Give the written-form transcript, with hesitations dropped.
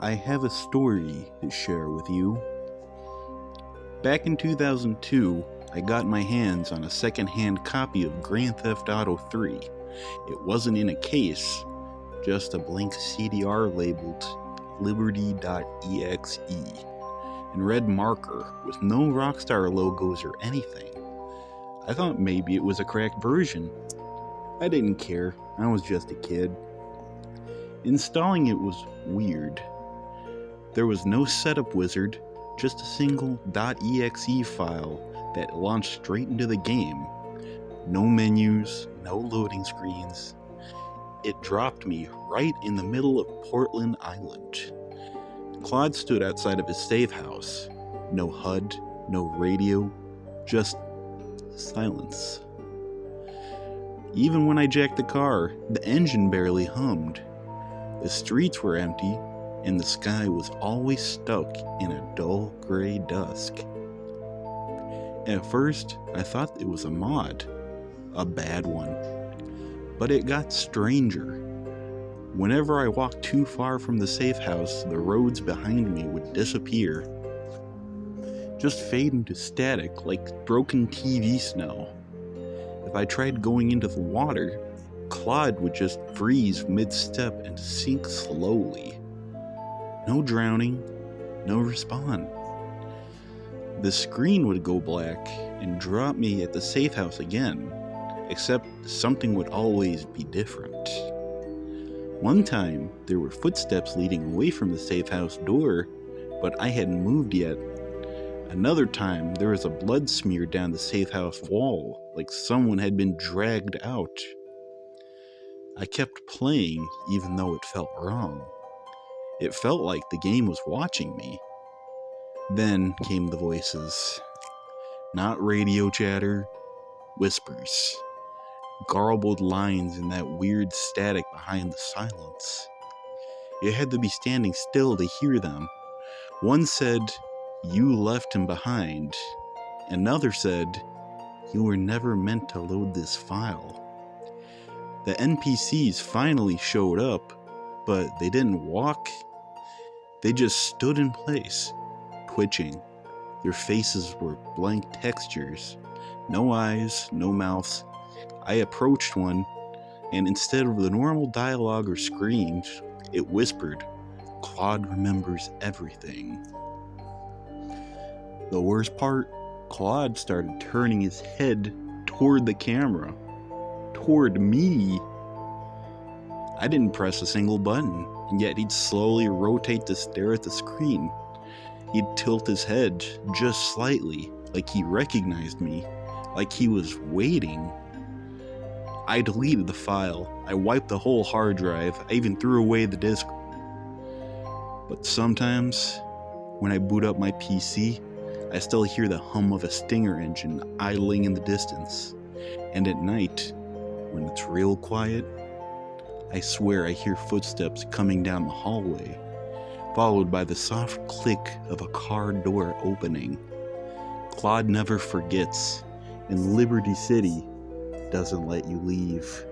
I have a story to share with you. Back in 2002, I got my hands on a second-hand copy of Grand Theft Auto 3. It wasn't in a case, just a blank CDR labeled Liberty.exe in red marker with no Rockstar logos or anything. I thought maybe it was a cracked version. I didn't care, I was just a kid. Installing it was weird. There was no setup wizard, just a single .exe file that launched straight into the game. No menus, no loading screens. It dropped me right in the middle of Portland Island. Claude stood outside of his safe house. No HUD, no radio, just silence. Even when I jacked the car, the engine barely hummed. The streets were empty, and the sky was always stuck in a dull gray dusk. At first, I thought it was a mod, a bad one. But it got stranger. Whenever I walked too far from the safe house, the roads behind me would disappear. Just fade into static like broken TV snow. If I tried going into the water, Claude would just freeze mid-step and sink slowly. No drowning, no respawn. The screen would go black and drop me at the safe house again, except something would always be different. One time, there were footsteps leading away from the safe house door, but I hadn't moved yet. Another time, there was a blood smear down the safe house wall, like someone had been dragged out. I kept playing even though it felt wrong. It felt like the game was watching me. Then came the voices. Not radio chatter, whispers. Garbled lines in that weird static behind the silence. You had to be standing still to hear them. One said, "You left him behind." Another said, "You were never meant to load this file." The NPCs finally showed up, but they didn't walk. They just stood in place, twitching. Their faces were blank textures. No eyes, no mouths. I approached one, and instead of the normal dialogue or screams, it whispered, "Claude remembers everything." The worst part, Claude started turning his head toward the camera. Toward me. I didn't press a single button, and yet he'd slowly rotate to stare at the screen. He'd tilt his head just slightly, like he recognized me, like he was waiting. I deleted the file. I wiped the whole hard drive. I even threw away the disk. But sometimes, when I boot up my PC, I still hear the hum of a Stinger engine idling in the distance. And at night, when it's real quiet, I swear I hear footsteps coming down the hallway, followed by the soft click of a car door opening. Claude never forgets, and Liberty City doesn't let you leave.